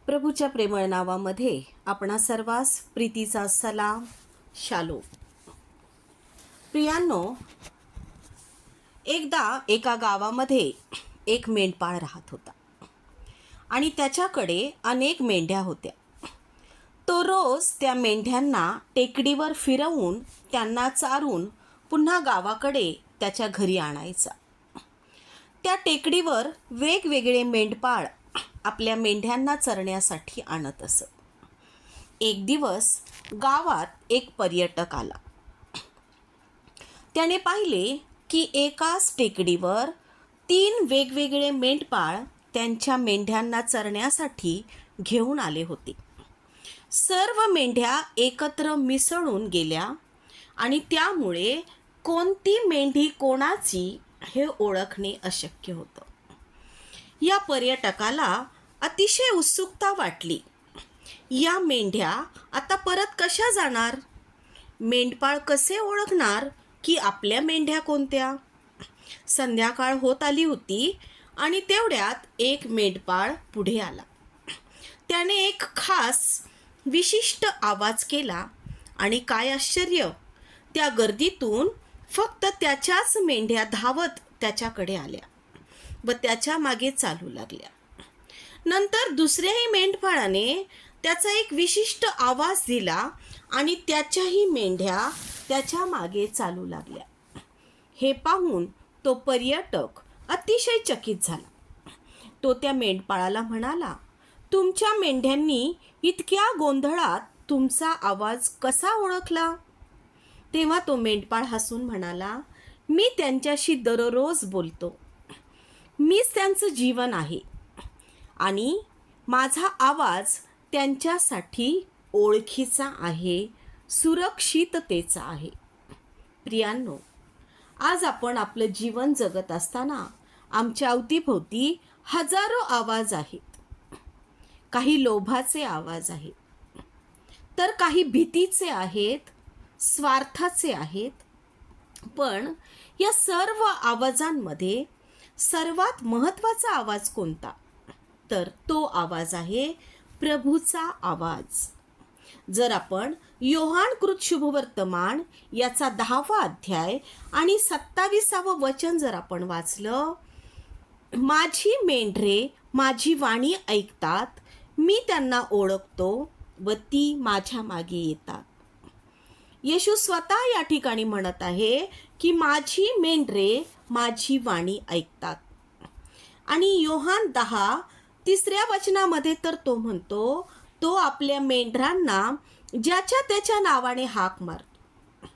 प्रभूच्या प्रेमळ नावामध्ये आपणा सर्वांस प्रीतीचा सलाम. शालो. प्रियांनो, एकदा एका गावामध्ये एक मेंढपाळ राहत होता आणि त्याच्याकडे अनेक मेंढ्या होत्या. तो रोज त्या मेंढ्यांना टेकडीवर फिरवून त्यांना चारून पुन्हा गावाकडे त्याच्या घरी आणायचा. त्या टेकडीवर वेगवेगळे मेंढपाळ आपल्या मेंढ्यांना चरण्यासाठी आणत असत. एक दिवस गावात एक पर्यटक आला. त्याने पाहिले की एकाच टेकडीवर 3 वेगवेगळे मेंढपाळ त्यांच्या मेंढ्यांना चरण्यासाठी घेऊन आले होते. सर्व मेंढ्या एकत्र मिसळून गेल्या आणि त्यामुळे कोणती मेंढी कोणाची हे ओळखणे अशक्य होतं. या पर्यटकाला अतिशय उत्सुकता वाटली. या मेंढ्या आता परत कशा जाणार? मेंढपाळ कसे ओळखणार की आपल्या मेंढ्या कोणत्या? संध्याकाळ होत आली होती आणि तेवढ्यात एक मेंढपाळ पुढे आला. त्याने एक खास विशिष्ट आवाज केला आणि काय आश्चर्य, त्या गर्दीतून फक्त त्याच्याच मेंढ्या धावत त्याच्याकडे आल्या व त्याच्या मागे चालू लागल्या. नंतर दुसऱ्याही मेंढपाळाने त्याचा एक विशिष्ट आवाज दिला आणि त्याच्याही मेंढ्या त्याच्या मागे चालू लागल्या. हे पाहून तो पर्यटक अतिशय चकित झाला. तो त्या मेंढपाळाला म्हणाला, तुमच्या मेंढ्यांनी इतक्या गोंधळात तुमचा आवाज कसा ओळखला? तेव्हा तो मेंढपाळ हसून म्हणाला, मी त्यांच्याशी दररोज बोलतो. मीच त्यांचं जीवन आहे आणि माझा आवाज त्यांच्यासाठी ओळखीचा आहे, सुरक्षिततेचा आहे. प्रियांनो, आज आपण आपलं जीवन जगत असताना आमच्या अवतीभोवती हजारो आवाज आहेत. काही लोभाचे आवाज आहेत, तर काही भीतीचे आहेत, स्वार्थाचे आहेत. पण या सर्व आवाजांमध्ये सर्वात महत्त्वाचा आवाज कोणता? तर तो आवाज आहे प्रभूचा आवाज. जर आपण योहानकृत शुभवर्तमान याचा 10वा अध्याय आणि 27वे वचन जर आपण वाचलं, माझी मेंढरे माझी वाणी ऐकतात, मी त्यांना ओळखतो व ती माझ्या मागे येतात. येशू स्वतः या ठिकाणी म्हणत आहे की माझी मेंढरे माझी वाणी ऐकतात. आणि योहान 10:3 वचनामध्ये तर तो म्हणतो, तो आपल्या मेंढरांना ज्याच्या त्याच्या नावाने हाक मारतो.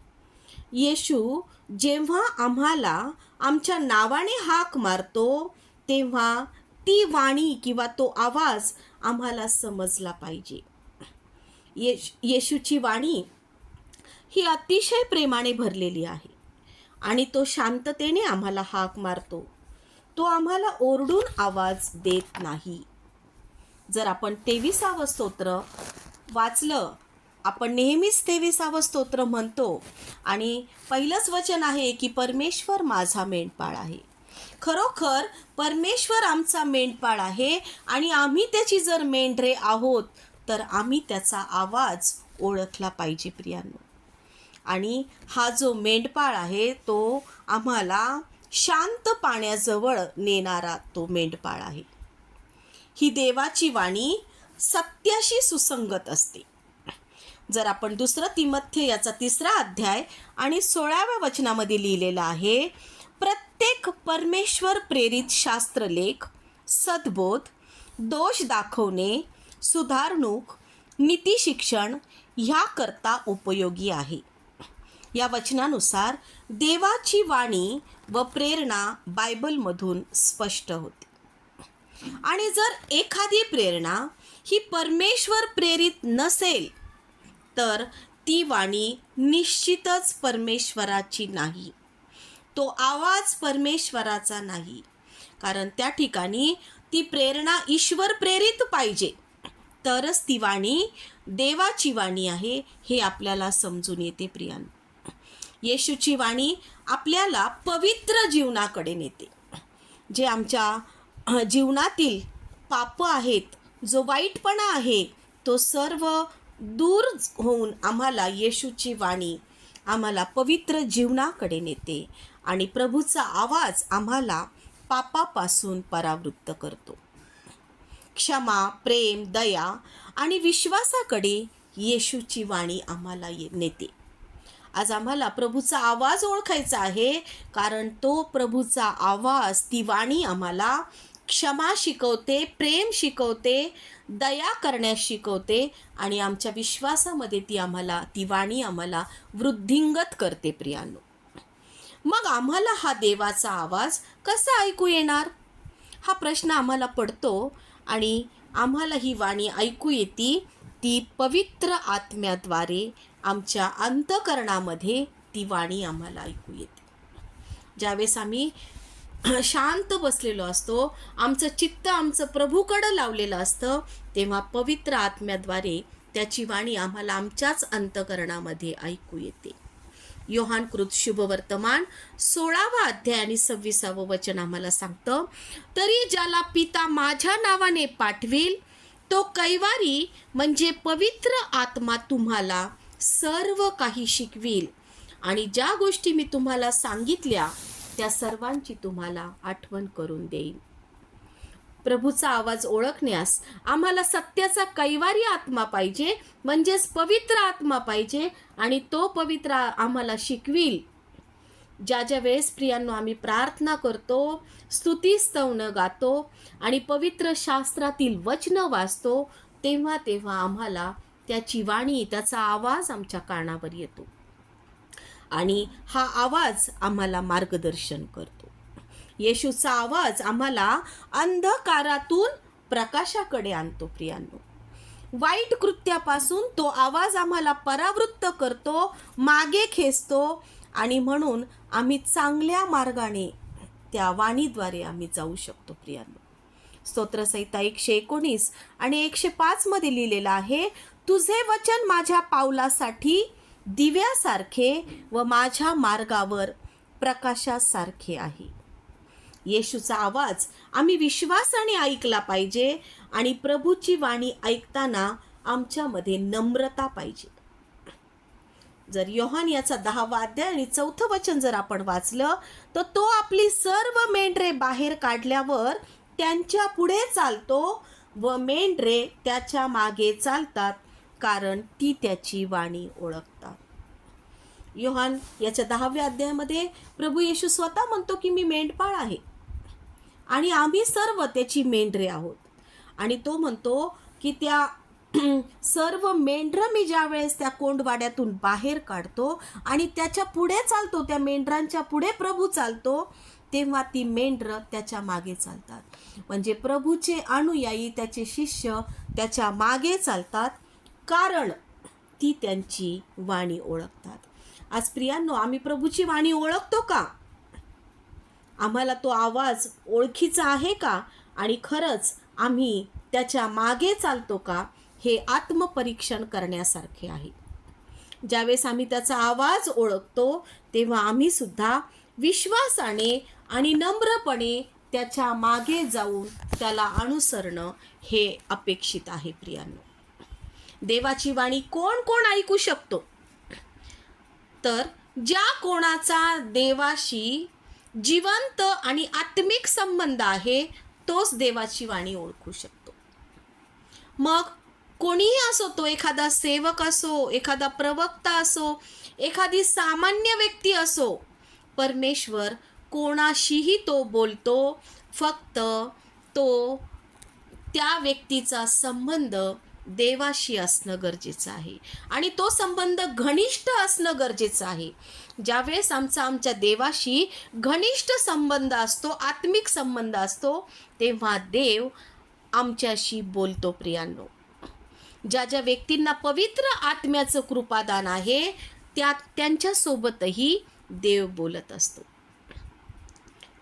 येशू जेव्हा आम्हाला आमच्या नावाने हाक मारतो तेव्हा ती वाणी किंवा तो आवाज आम्हाला समजला पाहिजे. येशूची वाणी ही अतिशय प्रेमाने भरलेली आहे आणि तो शांततेने आम्हाला हाक मारतो. तो आम्हाला ओरडून आवाज देत नाही. जर आपण 23वे स्तोत्र वाचलं, आपण नेहमीच 23वे स्तोत्र म्हणतो आणि पहिलंच वचन आहे की परमेश्वर माझा मेंढपाळ आहे. खरोखर परमेश्वर आमचा मेंढपाळ आहे आणि आम्ही त्याची जर मेंढरे आहोत तर आम्ही त्याचा आवाज ओळखला पाहिजे प्रियांनो. आणि हा जो मेंढपाळ आहे तो आम्हाला शांत पाण्याजवळ नेणारा तो मेंढपाळ आहे. ही देवाची वाणी सत्याशी सुसंगत असते. जर आपण 2 तिमोथेय याचा 3रा अध्याय आणि 16व्या वचनामध्ये लिहिलेला आहे, प्रत्येक परमेश्वर प्रेरित शास्त्रलेख सद्बोध, दोष दाखवणे, सुधारणूक, नीती शिक्षण ह्याकरता उपयोगी आहे. या वचनानुसार देवाची वाणी व प्रेरणा बायबलमधून स्पष्ट होते. आणि जर एखादी प्रेरणा ही परमेश्वर प्रेरित नसेल तर ती वाणी निश्चितच परमेश्वराची नाही. तो आवाज परमेश्वराचा नाही, कारण त्या ठिकाणी ती प्रेरणा ईश्वर प्रेरित पाहिजे, तरच ती वाणी देवाची वाणी आहे हे आपल्याला समजून येते प्रियांनो. येशूची वाणी आपल्याला पवित्र जीवनाकडे नेते. जे आमच्या जीवनातील पाप आहेत जो वाईटपणा आहे तो सर्व दूर होऊन आम्हाला येशूची वाणी आम्हाला पवित्र जीवनाकडे नेते आणि प्रभूचा आवाज आम्हाला पापापासून परावृत्त करतो. क्षमा, प्रेम, दया आणि विश्वासाकडे येशूची वाणी आम्हाला नेते. आज आम्हाला प्रभूचा आवाज ओळखायचा आहे, कारण तो प्रभूचा आवाज, ती वाणी आम्हाला क्षमा शिकवते, प्रेम शिकवते, दया करण्यास शिकवते आणि आमच्या विश्वासामध्ये ती वाणी आम्हाला वृद्धिंगत करते. प्रियांनो, मग आम्हाला हा देवाचा आवाज कसा ऐकू येणार, हा प्रश्न आम्हाला पडतो. आणि आम्हाला ही वाणी ऐकू येते ती पवित्र आत्म्याद्वारे. आमच्या अंतःकरणामध्ये ती वाणी आम्हाला ऐकू येते. ज्यावेळेस आम्ही शांत बसलेलो असतो, आमचं चित्त आमचं प्रभूकडं लावलेलं असतं, तेव्हा पवित्र आत्म्याद्वारे त्याची वाणी आम्हाला आमच्याच अंतःकरणामध्ये ऐकू येते. योहानकृत शुभवर्तमान 16वा अध्याय आणि 26वा वचन आम्हाला सांगतं, तरी ज्याला पिता माझ्या नावाने पाठवील तो कैवारी म्हणजे पवित्र आत्मा तुम्हाला सर्व काही शिकवील आणि ज्या गोष्टी मी तुम्हाला सांगितल्या त्या सर्वांची तुम्हाला आठवण करून देईल. प्रभूचा आवाज ओळखण्यास आम्हाला सत्याचा कैवारी आत्मा पाहिजे, म्हणजेच पवित्र आत्मा पाहिजे आणि तो पवित्र आम्हाला शिकवील. ज्या वेळेस प्रियांनो आम्ही प्रार्थना करतो, स्तुतिस्तवन गातो आणि पवित्र शास्त्रातील वचनं वाचतो, तेव्हा आम्हाला त्याची वाणी, त्याचा आवाज आमच्या कानावर येतो आणि हा आवाज आम्हाला मार्गदर्शन करतो. येशूचा आवाज आम्हाला अंधकारातून प्रकाशाकडे आणतो. प्रियांनो, वाईट कृत्यापासून तो आवाज आम्हाला परावृत्त करतो, मागे खेचतो आणि म्हणून आम्ही चांगल्या मार्गाने त्या वाणीद्वारे आम्ही जाऊ शकतो. प्रियांनो, स्तोत्रसंहिता 119 आणि 105 मध्ये लिहिलेलं आहे, तुझे वचन माझ्या पावलासाठी दिव्यासारखे व माझ्या मार्गावर प्रकाशासारखे आहे. येशूचा आवाज आम्ही विश्वासाने ऐकला पाहिजे आणि प्रभूची वाणी ऐकताना आमच्यामध्ये नम्रता पाहिजे. जर योहान याचा 10वा अध्याय आणि 4थं वचन जर आपण वाचलं तर तो आपली सर्व मेंढरे बाहेर काढल्यावर त्यांच्या पुढे चालतो व मेंढरे त्याच्या मागे चालतात, कारण ती त्याची वाणी ओळखतात. योहान याच्या 10व्या अध्यायामध्ये प्रभू येशू स्वतः म्हणतो की मी मेंढपाळ आहे आणि आम्ही सर्व त्याची मेंढरे आहोत. आणि तो म्हणतो की त्या सर्व मेंढरं मी ज्या वेळेस त्या कोंडवाड्यातून बाहेर काढतो आणि त्याच्या पुढे चालतो, त्या मेंढरांच्या पुढे प्रभू चालतो, तेव्हा ती मेंढरं त्याच्या मागे चालतात. म्हणजे प्रभूचे अनुयायी, त्याचे शिष्य त्याच्या मागे चालतात, कारण ती त्यांची वाणी ओळखतात. आज प्रियांनो, आम्ही प्रभूची वाणी ओळखतो का? आम्हाला तो आवाज ओळखीचा आहे का? आणि खरंच आम्ही त्याच्या मागे चालतो का? हे आत्मपरीक्षण करण्यासारखे आहे. ज्यावेळेस आम्ही त्याचा आवाज ओळखतो तेव्हा आम्ही सुद्धा विश्वासाने आणि नम्रपणे त्याच्या मागे जाऊन त्याला अनुसरणं हे अपेक्षित आहे. प्रियांनो, देवाची वाणी कोण कोण ऐकू शकतो? तर ज्या कोणाचा देवाशी जिवंत आणि आत्मिक संबंध आहे तोच देवाची वाणी ओळखू शकतो. मग कोणीही असो, तो एखादा सेवक असो, एखादा प्रवक्ता असो, एखादी सामान्य व्यक्ती असो, परमेश्वर कोणाशीही तो बोलतो, फक्त तो त्या व्यक्तीचा संबंध देवाशी असणं गरजेचं आहे आणि तो संबंध घनिष्ठ असणं गरजेचं आहे. ज्यावेळेस आमच्या देवाशी घनिष्ठ संबंध असतो, आत्मिक संबंध असतो, तेव्हा देव आमच्याशी बोलतो. प्रियांनो, ज्या व्यक्तींना पवित्र आत्म्याचं कृपादान आहे त्यांच्यासोबतही देव बोलत असतो.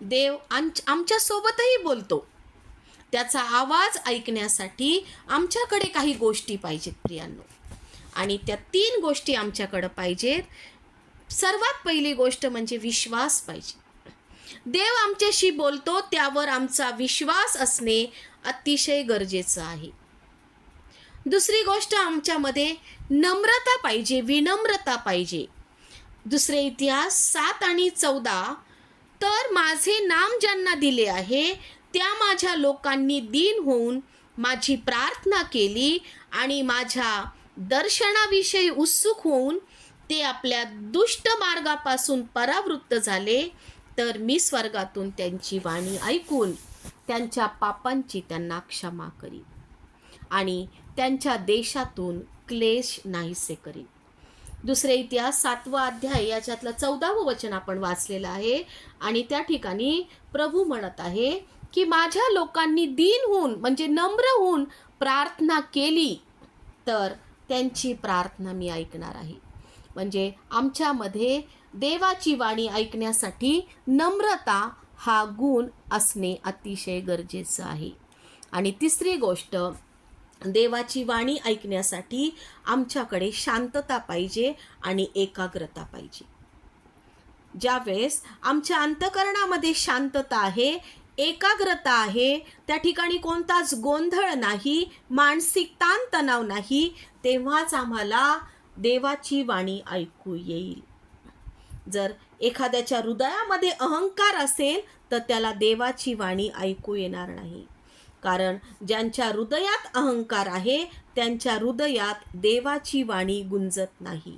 देव आमच्यासोबतही बोलतो. त्याचा आवाज ऐकण्यासाठी आमच्याकडे काही गोष्टी पाहिजेत. प्रियांनो, आणि त्या 3 गोष्टी आमच्याकडे पाहिजेत. सर्वात पहिली गोष्ट म्हणजे विश्वास पाहिजे. देव आमच्याशी बोलतो त्यावर आमचा विश्वास असणे अतिशय गरजेचं आहे. दुसरी गोष्ट, आमच्यामध्ये नम्रता पाहिजे, विनम्रता पाहिजे. दुसरे इतिहास 7 आणि 14. तर माझे नाम ज्यांना दिले आहे त्या माझ्या लोकांनी दीन होऊन माझी प्रार्थना केली आणि माझ्या दर्शनाविषयी उत्सुक होऊन ते आपल्या दुष्ट मार्गापासून परावृत्त झाले, तर मी स्वर्गातून त्यांची वाणी ऐकून त्यांच्या पापांची त्यांना क्षमा करी आणि त्यांच्या देशातून क्लेश नाहीसे करी. दुसरे इतिहास 7वा अध्याय याच्यातलं 14वं वचन आपण वाचलेलं आहे आणि त्या ठिकाणी प्रभू म्हणत आहे की माझ्या लोकांनी दीन होऊन म्हणजे नम्र होऊन प्रार्थना केली तर त्यांची प्रार्थना मी ऐकणार आहे. म्हणजे आमच्यामध्ये देवाची वाणी ऐकण्यासाठी नम्रता हा गुण असणे अतिशय गरजेचं आहे. आणि तिसरी गोष्ट, देवाची वाणी ऐकण्यासाठी आमच्याकडे शांतता पाहिजे आणि एकाग्रता पाहिजे. ज्यावेळेस आमच्या अंतःकरणामध्ये शांतता आहे, एकाग्रता आहे, त्या ठिकाणी कोणताच गोंधळ नाही, मानसिक ताणतणाव नाही, तेव्हाच आम्हाला देवाची वाणी ऐकू येईल. जर एखाद्याच्या हृदयामध्ये अहंकार असेल तर त्याला देवाची वाणी ऐकू येणार नाही. कारण ज्यांच्या हृदयात अहंकार आहे त्यांच्या हृदयात देवाची वाणी गुंजत नाही.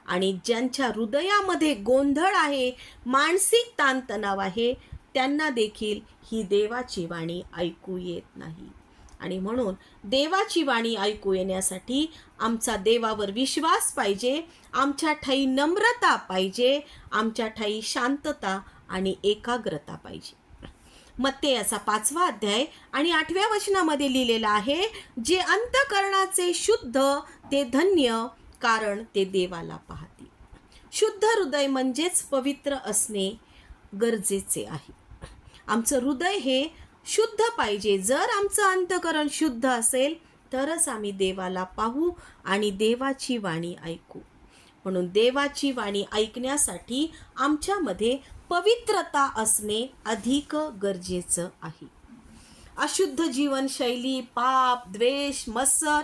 आणि ज्यांच्या हृदयामध्ये गोंधळ आहे, मानसिक ताणतणाव आहे, त्यांना देखील ही देवाची वाणी ऐकू येत नाही. आणि म्हणून देवाची वाणी ऐकू येण्यासाठी आमचा देवावर विश्वास पाहिजे, आमच्या ठायी नम्रता पाहिजे, आमच्या ठायी शांतता आणि एकाग्रता पाहिजे. मत्तेयाचा 5वा अध्याय आणि 8व्या वचनामध्ये लिहिलेलं आहे, जे अंतःकरणाचे शुद्ध ते धन्य, कारण ते देवाला पाहतील. शुद्ध हृदय म्हणजेच पवित्र असणे गरजेचे आहे. आमचं हृदय हे शुद्ध पाहिजे. जर आमचं अंतःकरण शुद्ध असेल तरच आम्ही देवाला पाहू आणि देवाची वाणी ऐकू. म्हणून देवाची वाणी ऐकण्यासाठी आमच्यामध्ये पवित्रता असणे अधिक गरजेचं आहे. अशुद्ध जीवनशैली, पाप, द्वेष, मत्सर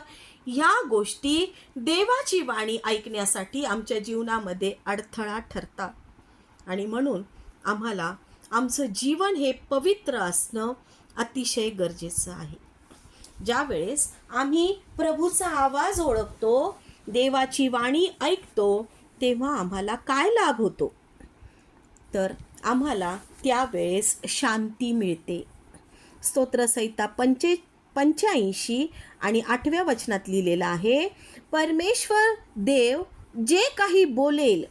ह्या गोष्टी देवाची वाणी ऐकण्यासाठी आमच्या जीवनामध्ये अडथळा ठरतात. आणि म्हणून आम्हाला आमचं जीवन हे पवित्र असणं अतिशय गरजेचं आहे. ज्या वेळेस आम्ही प्रभूचा आवाज ओळखतो, देवाची वाणी ऐकतो, तेव्हा आम्हाला काय लाभ होतो? तर आम्हाला त्यावेळेस शांती मिळते. स्तोत्रसंहिता 85 आणि 8व्या वचनात लिहिलेलं आहे, परमेश्वर देव जे काही बोलेल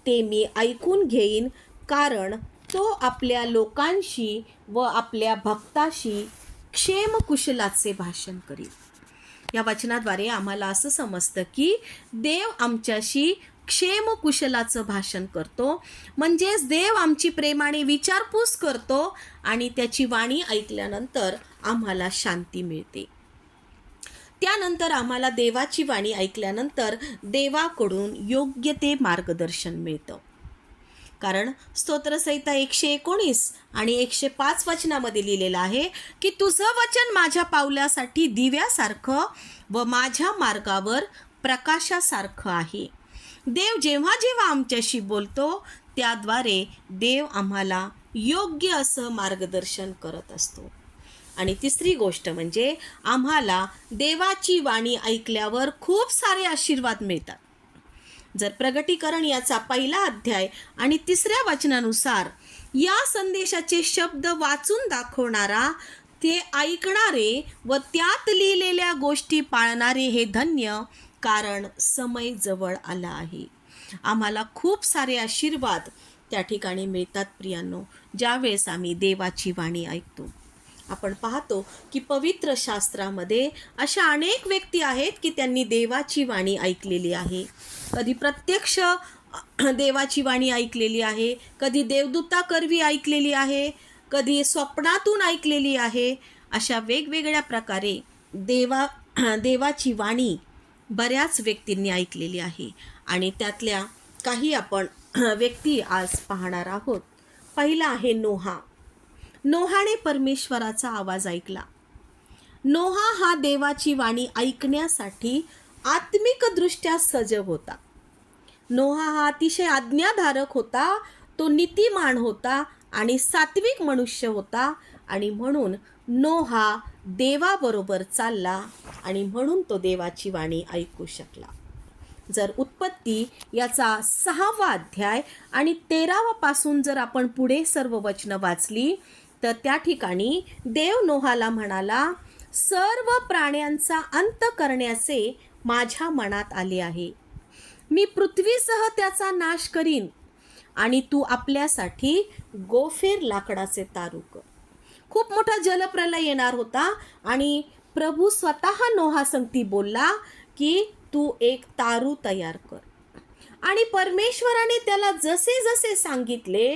ते मी ऐकून घेईन, कारण तो आपल्या लोकांशी व आपल्या भक्ताशी क्षेमकुशलाचे भाषण करील. या वचनाद्वारे आम्हाला असं समजतं की देव आमच्याशी क्षेमकुशलाचं भाषण करतो, म्हणजेच देव आमची प्रेमाने विचारपूस करतो आणि त्याची वाणी ऐकल्यानंतर आम्हाला शांती मिळते. त्यानंतर आम्हाला देवाची वाणी ऐकल्यानंतर देवाकडून योग्य ते मार्गदर्शन मिळतं. कारण स्तोत्रसंहिता 119 आणि 105 वचनामध्ये लिहिलेलं आहे की तुझं वचन माझ्या पावलासाठी दिव्यासारखं व माझ्या मार्गावर प्रकाशासारखं आहे. देव जेव्हा जेव्हा आमच्याशी बोलतो त्याद्वारे देव आम्हाला योग्य असं मार्गदर्शन करत असतो. आणि तिसरी गोष्ट म्हणजे आम्हाला देवाची वाणी ऐकल्यावर खूप सारे आशीर्वाद मिळतात. जर प्रगटीकरण याचा 1 अध्याय आणि 3 वचनानुसार या संदेशाचे शब्द वाचून दाखवणारा, ते ऐकणारे व त्यात लिहिलेल्या गोष्टी पाळणारे हे धन्य, कारण समय जवळ आला आहे. आम्हाला खूप सारे आशीर्वाद त्या ठिकाणी मिळतात प्रियांनो, ज्यावेळेस आम्ही देवाची वाणी ऐकतो. आपण पाहतो की पवित्र शास्त्रामध्ये अशा अनेक व्यक्ती आहेत की त्यांनी देवाची वाणी ऐकलेली आहे. कधी प्रत्यक्ष देवाची वाणी ऐकलेली आहे, कधी देवदूताकरवी ऐकलेली आहे, कधी स्वप्नातून ऐकलेली आहे. अशा वेगवेगळ्या प्रकारे देवाची वाणी बऱ्याच व्यक्तींनी ऐकलेली आहे. आणि त्यातल्या काही आपण व्यक्ती आज पाहणार आहोत. पहिला आहे नोहा. नोहाने परमेश्वराचा आवाज ऐकला. नोहा हा देवाची वाणी ऐकण्यासाठी आत्मिकदृष्ट्या सजग होता. नोहा हा अतिशय आज्ञाधारक होता, तो नीतिमान होता आणि सात्विक मनुष्य होता, आणि म्हणून नोहा देवाबरोबर चालला आणि म्हणून तो देवाची वाणी ऐकू शकला. जर उत्पत्ती याचा 6वा अध्याय आणि 13वा पासून जर आपण पुढे सर्व वचनं वाचली तर त्या ठिकाणी देव नोहाला म्हणाला, सर्व प्राण्यांचा अंत करण्याचे माझ्या मनात आले आहे. मी पृथ्वीसह त्याचा नाश करीन आणि तू आपल्यासाठी गोफेर लाकडाचे तारू कर. खूप मोठा जलप्रलय येणार होता आणि प्रभू स्वतः नोहासंगती बोलला की तू एक तारू तयार कर. आणि परमेश्वराने त्याला जसे जसे सांगितले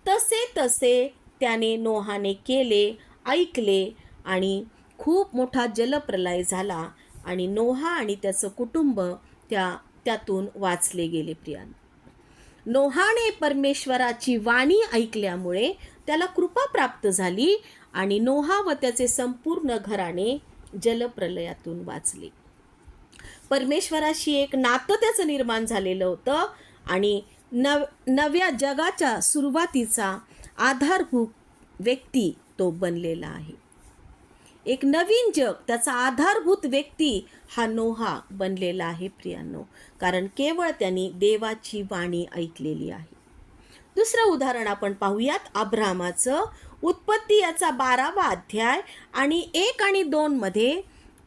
तसे तसे त्याने नोहाने केले, ऐकले आणि खूप मोठा जलप्रलय झाला आणि नोहा आणि त्याचं कुटुंब त्यातून वाचले गेले. प्रियानो, नोहाने परमेश्वराची वाणी ऐकल्यामुळे त्याला कृपा प्राप्त झाली आणि नोहा व त्याचे संपूर्ण घराणे जलप्रलयातून वाचले. परमेश्वराशी एक नातं त्याचं निर्माण झालेलं होतं आणि नव्या जगाच्या सुरुवातीचा आधारभूत व्यक्ती तो बनलेला आहे. एक नवीन जग, त्याचा आधारभूत व्यक्ती हा नोहा बनलेला आहे प्रियांनो, कारण केवळ त्यांनी देवाची वाणी ऐकलेली आहे. दुसरं उदाहरण आपण पाहूयात अब्रामाचं. उत्पत्ती याचा 12वा अध्याय आणि 1 आणि 2 मध्ये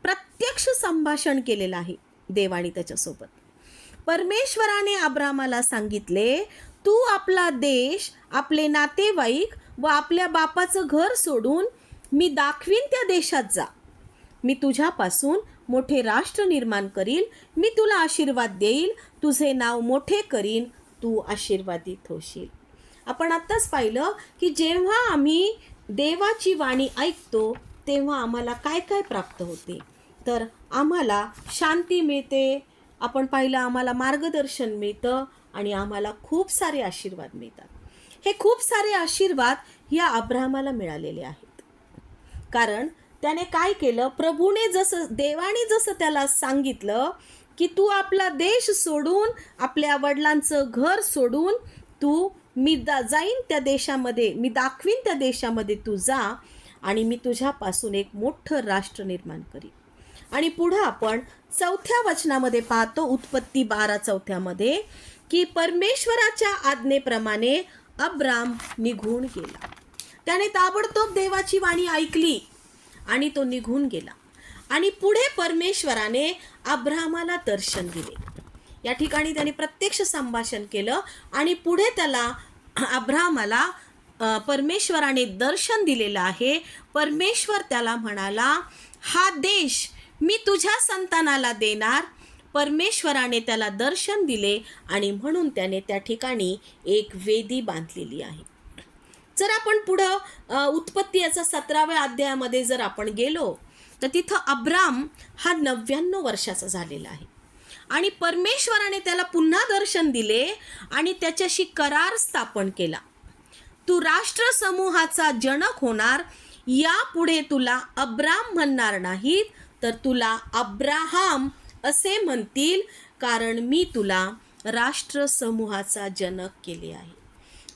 प्रत्यक्ष संभाषण केलेलं आहे देवाने त्याच्यासोबत. परमेश्वराने अब्रामाला सांगितले, तू आपला देश, आपले नातेवाईक व आपल्या बापाचं घर सोडून मी दाखवीन त्या देशात जा. मी तुझ्यापासून मोठे राष्ट्र निर्माण करील, मी तुला आशीर्वाद देईल, तुझे नाव मोठे करीन, तू आशीर्वादित होशील. आपण आत्ताच पाहिलं की जेव्हा आम्ही देवाची वाणी ऐकतो तेव्हा आम्हाला काय काय प्राप्त होते. तर आम्हाला शांती मिळते, आपण पाहिलं आम्हाला मार्गदर्शन मिळतं आणि आम्हाला खूप सारे आशीर्वाद मिळतात. हे खूप सारे आशीर्वाद या अब्रामाला मिळालेले आहेत, कारण त्याने काय केलं, प्रभूने देवाने जसं त्याला सांगितलं की तू आपला देश सोडून, आपल्या वडिलांचं घर सोडून तू मी जाईन त्या देशामध्ये, मी दाखवीन त्या देशामध्ये तू जा आणि मी तुझ्यापासून एक मोठं राष्ट्र निर्माण करीन. आणि पुढं आपण 4थ्या वचनामध्ये पाहतो, उत्पत्ती 12:4 की परमेश्वराच्या आज्ञेप्रमाणे अब्राम निघून गेला. त्याने ताबडतोब देवाची वाणी ऐकली आणि तो निघून गेला. आणि पुढे परमेश्वराने अब्रामाला दर्शन दिले. या ठिकाणी त्याने प्रत्यक्ष संभाषण केलं आणि पुढे त्याला अब्रामाला परमेश्वराने दर्शन दिलेलं आहे. परमेश्वर त्याला म्हणाला, हा देश मी तुझ्या संतानाला देणार. परमेश्वराने त्याला दर्शन दिले आणि म्हणून त्याने त्या ठिकाणी एक वेदी बांधलेली आहे. जर आपण पुढं उत्पत्ती याचा 17व्या अध्यायामध्ये जर आपण गेलो तर तिथं अब्राम हा 99 वर्षाचा झालेला आहे आणि परमेश्वराने त्याला पुन्हा दर्शन दिले आणि त्याच्याशी करार स्थापन केला. तू राष्ट्र समूहाचा जनक होणार, यापुढे तुला अब्राम म्हणणार नाहीत तर तुला अब्राहाम असे म्हणतील, कारण मी तुला राष्ट्र समूहाचा जनक केले आहे.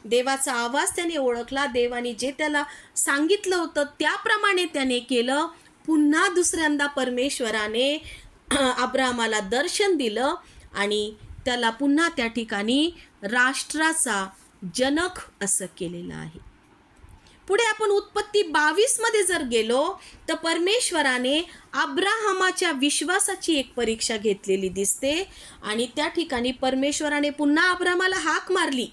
देवाचा आवाज त्याने ओळखला, देवाने जे त्याला सांगितलं होतं त्याप्रमाणे त्याने केलं. पुन्हा दुसऱ्यांदा परमेश्वराने अब्रामाला दर्शन दिलं आणि त्याला पुन्हा त्या ठिकाणी राष्ट्राचा जनक असं केलेलं आहे. पुढे आपण उत्पत्ती 22 मध्ये जर गेलो तर परमेश्वराने अब्राहमाच्या विश्वासाची एक परीक्षा घेतलेली दिसते आणि त्या ठिकाणी परमेश्वराने पुन्हा अब्रामाला हाक मारली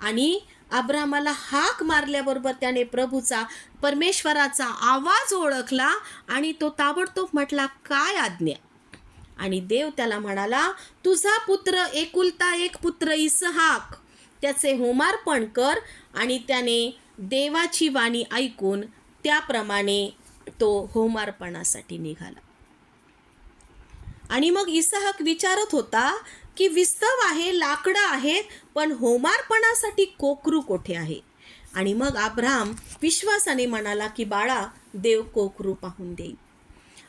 आणि अब्रामाला हाक मारल्याबरोबर त्याने परमेश्वराचा आवाज ओळखला आणि तो ताबडतोब म्हटला, काय आज्ञा? आणि देव त्याला म्हणाला, तुझा पुत्र एकुलता एक पुत्र इसहाक त्याचे होमार्पण कर. आणि त्याने देवाची वाणी ऐकून त्याप्रमाणे तो होमार्पणासाठी निघाला. आणि मग इसहाक विचारत होता की विस्तव आहे, लाकडं आहेत, पण होमार्पणासाठी कोकरू कोठे आहे? आणि मग अब्राम विश्वासाने म्हणाला की बाळा, देव कोकरू पाहून देईल.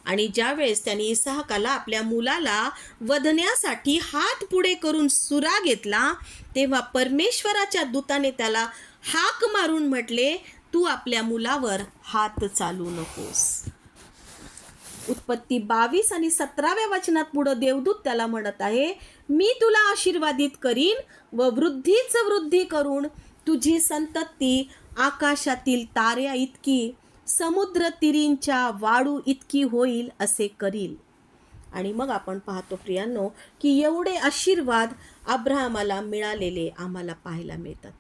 आणि ज्यावेळेस त्याने इसाहकाला आपल्या मुलाला वधण्यासाठी हात पुढे करून सुरा घेतला, तेव्हा परमेश्वराच्या दूताने त्याला हाक मारून म्हटले, तू आपल्या मुलावर हात चालू नकोस. उत्पत्ती 22 आणि 17व्या वचनात पुढे देवदूत त्याला म्हणत आहे, मी तुला आशीर्वादित करीन व वृद्धीच वृद्धी करून तुझी संतती आकाशातील ताऱ्या इतकी, समुद्र तिरींच्या वाळू इतकी होईल असे करील. आणि मग आपण पाहतो प्रियांनो की एवढे आशीर्वाद अब्राहमाला मिळालेले आम्हाला पाहायला मिळतात.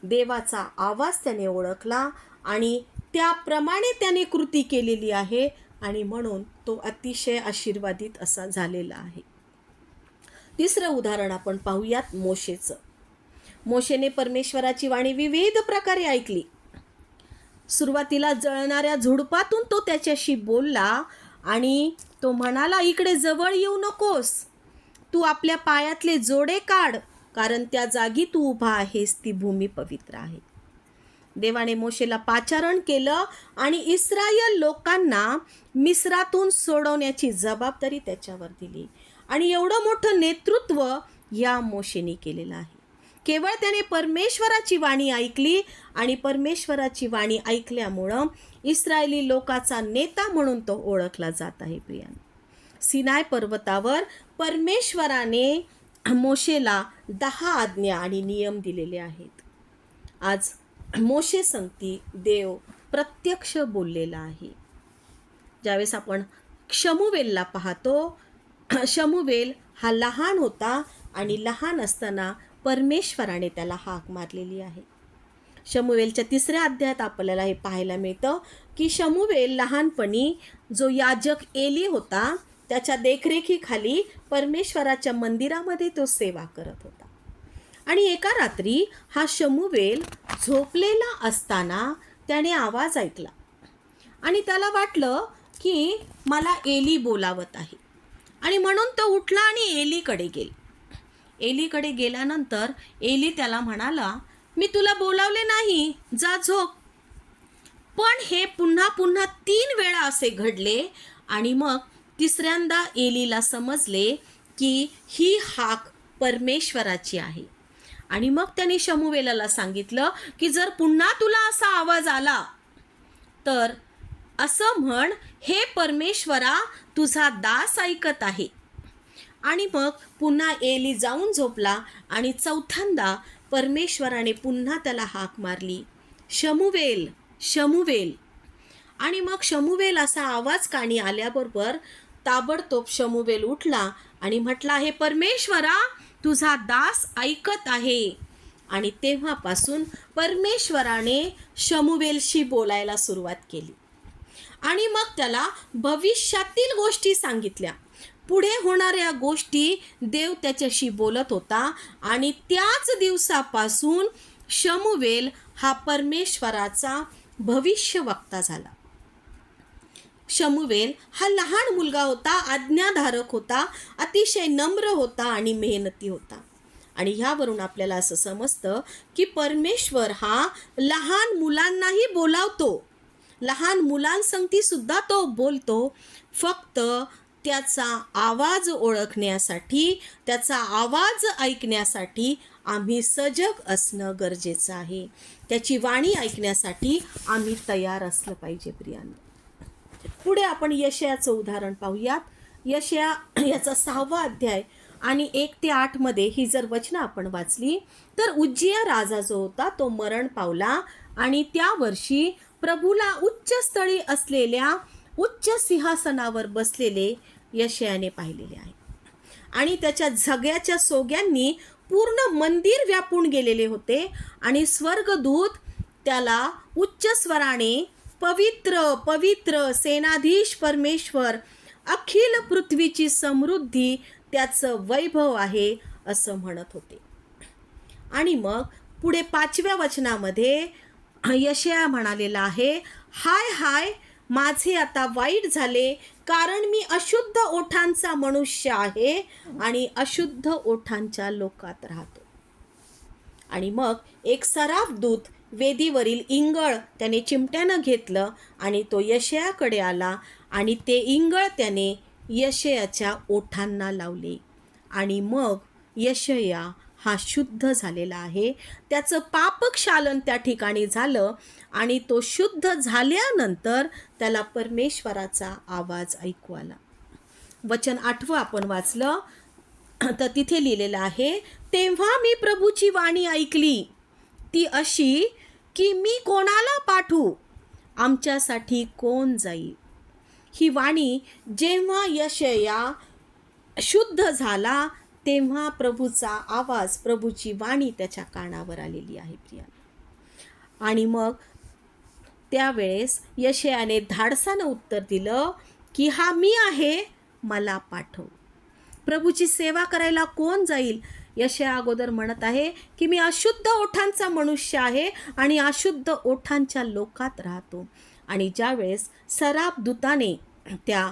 देवाचा आवाज त्याने ओळखला आणि त्याप्रमाणे त्याने कृती केलेली आहे आणि म्हणून तो अतिशय आशीर्वादित असा झालेला आहे. तिसरं उदाहरण आपण पाहूयात मोशेचं. मोशेने परमेश्वराची वाणी विविध प्रकारे ऐकली. सुरुवातीला जळणाऱ्या झुडपातून तो त्याच्याशी बोलला आणि तो म्हणाला, इकडे जवळ येऊ नकोस, तू आपल्या पायातले जोडे काढ, कारण त्या जागी तू उभा आहेस ती भूमी पवित्र आहे. देवाने मोशेला पाचारण केलं आणि इस्रायल लोकांना मिस्रातून सोडवण्याची जबाबदारी त्याच्यावर दिली. आणि एवढं मोठं नेतृत्व या मोशेने केलेलं आहे. केवळ त्याने परमेश्वराची वाणी ऐकली आणि परमेश्वराची वाणी ऐकल्यामुळं इस्रायली लोकाचा नेता म्हणून तो ओळखला जात आहे. प्रियांनो, सिनाय पर्वतावर परमेश्वराने मोशेला 10 आज्ञा आणि नियम दिलेले आहेत. आज मोशे संगती देव प्रत्यक्ष बोललेला आहे. ज्यावेळेस आपण शमूवेलला पाहतो, शमूवेल हा लहान होता आणि लहान असताना परमेश्वराने त्याला हाक मारलेली आहे. शमूवेलच्या 3ऱ्या अध्यायात आपल्याला हे पाहायला मिळतं की शमूवेल लहानपणी जो याजक एली होता त्याच्या देखरेखीखाली परमेश्वराच्या मंदिरामध्ये तो सेवा करत होता. आणि एका रात्री हा शमूवेल झोपलेला असताना त्याने आवाज ऐकला आणि त्याला वाटलं की मला एली बोलावत आहे. आणि म्हणून तो उठला आणि एलीकडे गेला. एलीकडे गेल्यानंतर एली त्याला म्हणाला, मी तुला बोलावले नाही, जा झोप. पण हे पुन्हा पुन्हा 3 वेळा असे घडले आणि मग 3ऱ्यांदा एलीला समजले की ही हाक परमेश्वराची आहे. आणि मग त्याने शमूवेलाला सांगितलं की जर पुन्हा तुला असा आवाज आला तर असं म्हण, हे परमेश्वरा तुझा दास ऐकत आहे. आणि मग पुन्हा एली जाऊन झोपला आणि 4थ्यांदा परमेश्वराने पुन्हा त्याला हाक मारली, शमूवेल, शमूवेल. आणि मग शमूवेल असा आवाज कानी आल्याबरोबर ताबडतोब शमूवेल उठला आणि म्हटला, हे परमेश्वरा तुझा दास ऐकत आहे. आणि तेव्हापासून परमेश्वराने शमूवेलशी बोलायला सुरुवात केली आणि मग त्याला भविष्यातील गोष्टी सांगितल्या. पुढे होणाऱ्या गोष्टी देव त्याच्याशी बोलत होता आणि त्याच दिवसापासून शमूवेल हा परमेश्वराचा भविष्यवक्ता झाला. शमूवेल हा लहान मुलगा होता, आज्ञाधारक होता, अतिशय नम्र होता आणि मेहनती होता. आणि ह्यावरून आपल्याला असं समजतं की परमेश्वर हा लहान मुलांनाही बोलावतो, लहान मुलांसंगती सुद्धा तो बोलतो. फक्त त्याचा आवाज ओळखण्यासाठी, त्याचा आवाज ऐकण्यासाठी आम्ही सजग असणं गरजेचं आहे. त्याची वाणी ऐकण्यासाठी आम्ही तयार असलं पाहिजे. प्रियांनो, पुढे आपण यशायाचं उदाहरण पाहूयात. यशया याचा 6वा अध्याय आणि 1 ते 8 मध्ये ही जर वचनं आपण वाचली तर उज्जिया राजा जो होता तो मरण पावला आणि त्या वर्षी प्रभूला उच्च स्थळी असलेल्या उच्च सिंहासनावर बसलेले यशयाने पाहिलेले आहे. आणि त्याच्या झग्याच्या सोग्यांनी पूर्ण मंदिर व्यापून गेलेले होते आणि स्वर्गदूत त्याला उच्च स्वराने, पवित्र पवित्र सेनाधीश परमेश्वर, अखिल पृथ्वीची समृद्धी त्याचं वैभव आहे असं म्हणत होते. आणि मग पुढे 5व्या वचनामध्ये यशया म्हणालेला आहे, हाय हाय माझे आता वाईट झाले, कारण मी अशुद्ध ओठांचा मनुष्य आहे आणि अशुद्ध ओठांच्या लोकात राहतो. आणि मग एक सराफ दूत वेदीवरील इंगळ त्याने चिमट्यानं घेतलं आणि तो यशयाकडे आला आणि ते इंगळ त्याने यशयाच्या ओठांना लावले आणि मग यशया हा शुद्ध झालेला आहे. त्याचं पापक्षालन त्या ठिकाणी झालं आणि तो शुद्ध झाल्यानंतर त्याला परमेश्वराचा आवाज ऐकू आला. वचन 8 आपण वाचलं तर तिथे लिहिलेलं आहे, तेव्हा मी प्रभूची वाणी ऐकली, ती अशी की मी कोणाला पाठवू, आमच्यासाठी कोण जाईल. ही वाणी जेव्हा यशया शुद्ध झाला तेव्हा प्रभूचा आवाज, प्रभूची वाणी त्याच्या कानावर आलेली आहे प्रिया. आणि मग त्यावेळेस यशयाने धाडसानं उत्तर दिलं की हा मी आहे, मला पाठव. प्रभूची सेवा करायला कोण जाईल. यशया अगोदर म्हणत आहे की मी अशुद्ध ओठांचा मनुष्य आहे आणि अशुद्ध ओठांच्या लोकात राहतो. आणि ज्यावेळेस सराफ दूताने त्या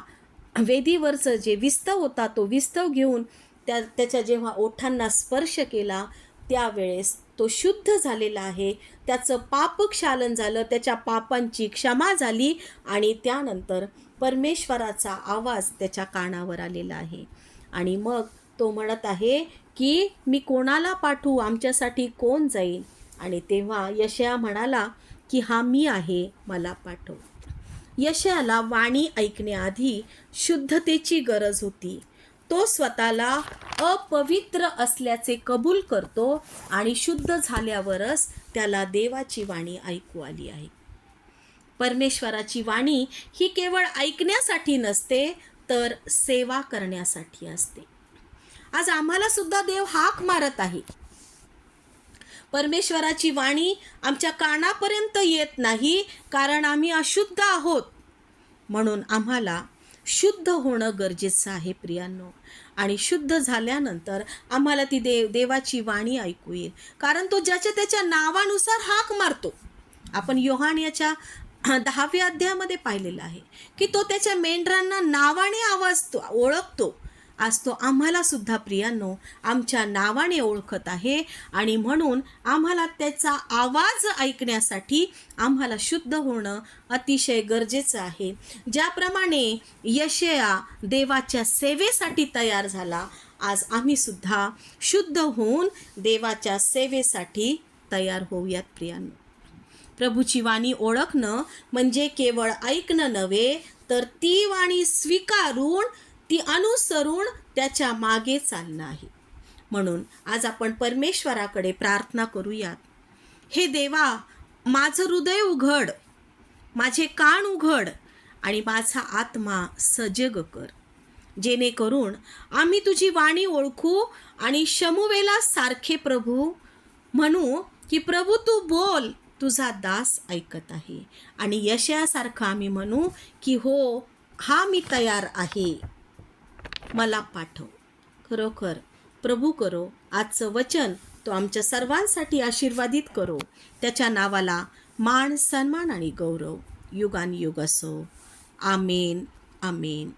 वेदीवरचं जे विस्तव होता तो विस्तव घेऊन त्याच्या जेव्हा ओठांना स्पर्श केला त्यावेळेस तो शुद्ध झालेला आहे. त्याचं पापक्षालन झालं, त्याच्या पापांची क्षमा झाली आणि त्यानंतर परमेश्वराचा आवाज त्याच्या कानावर आलेला आहे. आणि मग तो म्हणत आहे की मी कोणाला पाठवू, आमच्यासाठी कोण जाईल. आणि तेव्हा यशया म्हणाला की हा मी आहे, मला पाठव. यशयाला वाणी ऐकण्याआधी शुद्धतेची गरज होती. तो स्वतःला अपवित्र असल्याचे कबूल करतो आणि शुद्ध झाल्यावरच त्याला देवाची वाणी ऐकू आली आहे. परमेश्वराची वाणी ही केवळ ऐकण्यासाठी नसते तर सेवा करण्यासाठी असते. आज आम्हाला सुद्धा देव हाक मारत आहे. परमेश्वराची वाणी आमच्या कानापर्यंत येत नाही कारण आम्ही अशुद्ध आहोत. म्हणून आम्हाला शुद्ध होणं गरजेचं आहे प्रियांनो. आणि शुद्ध झाल्यानंतर आम्हाला ती देवाची वाणी ऐकू येईल. कारण तो ज्याच्या त्याच्या नावानुसार हाक मारतो. आपण योहान याच्या 10व्या अध्यायामध्ये पाहिलेलं आहे की तो त्याच्या मेंढरांना नावाने ओळखतो. आज तो आम्हाला सुद्धा प्रियांनो आमच्या नावाने ओळखत आहे आणि म्हणून आम्हाला त्याचा आवाज ऐकण्यासाठी आम्हाला शुद्ध होणं अतिशय गरजेचं आहे. ज्याप्रमाणे यशया देवाच्या सेवेसाठी तयार झाला, आज आम्ही सुद्धा शुद्ध होऊन देवाच्या सेवेसाठी तयार होऊयात प्रियांनो. प्रभूची वाणी ओळखणं म्हणजे केवळ ऐकणं नव्हे तर ती वाणी स्वीकारून ती अनुसरून त्याच्या मागे चालणं आहे. म्हणून आज आपण परमेश्वराकडे प्रार्थना करूयात. हे देवा, माझं हृदय उघड, माझे कान उघड आणि माझा आत्मा सजग कर, जेणेकरून आम्ही तुझी वाणी ओळखू आणि शमूवेला सारखे प्रभू म्हणू की प्रभू तू बोल, तुझा दास ऐकत आहे. आणि यशयासारखं आम्ही म्हणू की हो, हा मी तयार आहे, मला पाठव. खरोखर प्रभू करो आजचं वचन तो आमच्या सर्वांसाठी आशीर्वादित करो. त्याच्या नावाला मान, सन्मान आणि गौरव युगानुयुग असो. आमेन, आमेन.